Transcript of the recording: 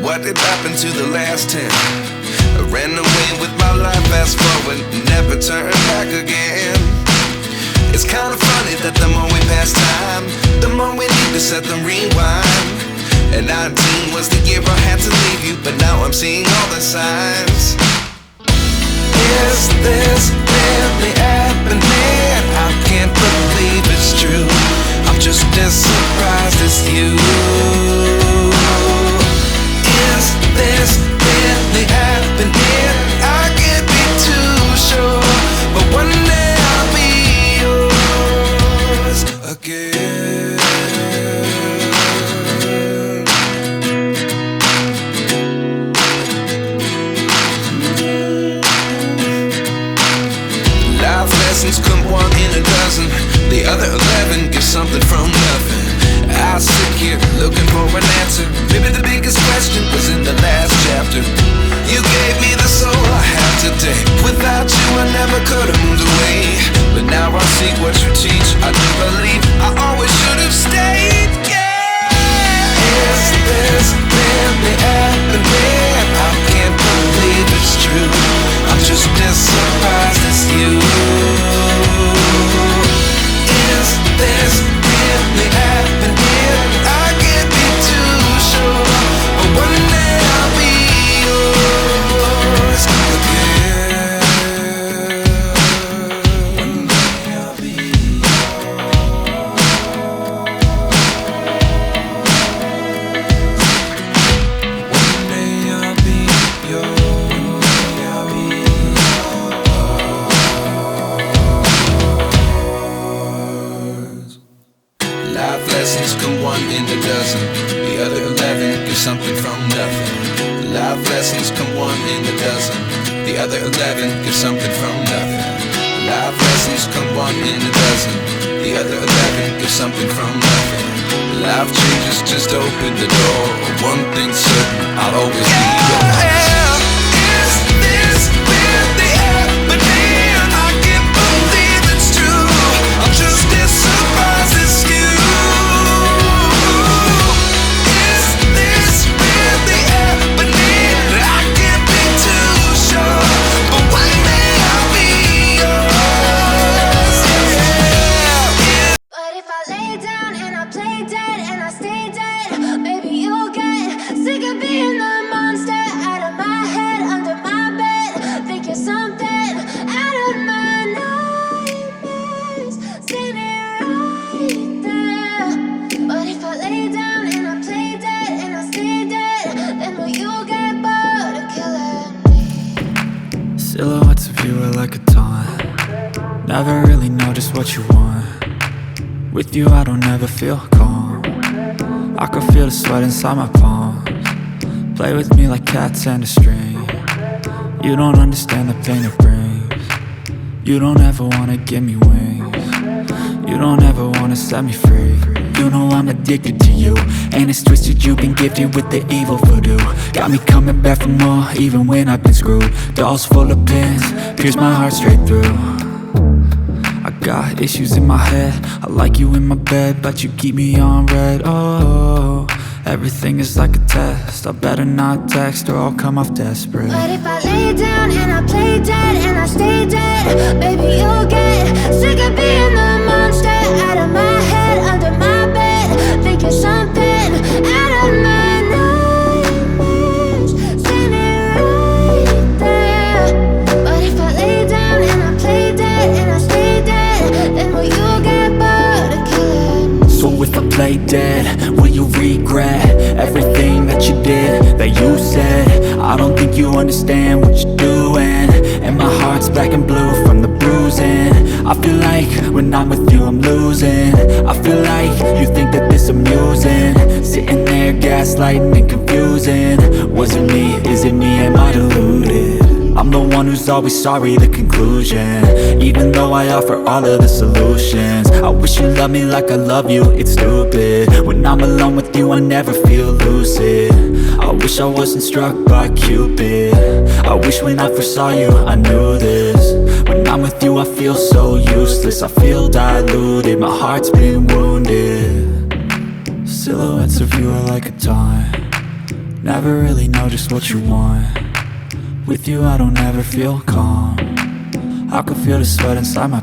what did happen to the last 10? I ran away with my life, fast forward, never turn back again. It's kind of funny that the more we pass time, the more we need to set them rewind. And 19 was the year I had to leave you, but now I'm seeing all the signs. Is this really happening? I can't believe it's true. I'm just as surprised as you. Is this really happening? I can't be too sure, but one day I'll be yours again. Life lessons come one in a dozen. The other 11 get something from nothing. I sit here looking for an answer. Maybe the biggest question was in the last chapter. You gave me the soul I have today. Without you I never could have moved away. But now I see what you teach. I do believe I always should have stayed. Yeah. Is this really happening? I can't believe it's true. I'm just as surprised as you. Is this really happening? I can't be too sure, but one day I'll be yours again. One day I'll be yours. One day I'll be yours. I'll be yours. Life lessons come one in a dozen. The other 11 give something from nothing. Life lessons come one in a dozen. The other 11 give something from nothing. Life lessons come one in a dozen. The other 11 give something from nothing. Life changes, just open the door. One thing's certain, I'll always be yours. Is this really happening? I can't believe it's true. I'm just as surprised as you. Is this really happening? I can't be too sure, but one day I'll be yours. Yeah. But if I lay down and I play dead and I stay dead, maybe you'll get sick of being the monster out of my head, under my bed. Think you're something out of my nightmares, standing right there. But if I lay down and I play dead and I stay dead, then will you get bored of killing me? Silhouettes of you are like a taunt. Never really know just what you want. With you I don't ever feel calm. I can feel the sweat inside my palms. Play with me like cats and a string. You don't understand the pain it brings. You don't ever wanna give me wings. You don't ever wanna set me free. You know I'm addicted to you, and it's twisted, you've been gifted with the evil voodoo. Got me coming back for more, even when I've been screwed. Dolls full of pins, pierce my heart straight through. I got issues in my head, I like you in my bed, but you keep me on red. Oh, everything is like a test, I better not text or I'll come off desperate. But if I lay down and I play dead and I stay dead, baby you'll get sick of being the monster out of my head, under my bed. Think you're something out of my nightmares, standing right there. But if I lay down and I play dead and I stay dead, then will you get bored of killing me? So if I play dead, will you regret everything that you did, that you said? I don't think you understand what you're doing, and my heart's black and blue from the bruising. I feel like when I'm with you I'm losing. I feel like you think that this amusing, sitting there gaslighting and confusing. Was it me? Is it me? Am I deluded? I'm the one who's always sorry, the conclusion. Even though I offer all of the solutions, I wish you loved me like I love you, it's stupid. When I'm alone with you I never feel lucid. I wish I wasn't struck by Cupid. I wish when I first saw you I knew this. When I'm with you I feel so useless, I feel diluted, my heart's been wounded. Silhouettes of you are like a taunt. Never really know just what you want. With you I don't ever feel calm. I can feel the sweat inside my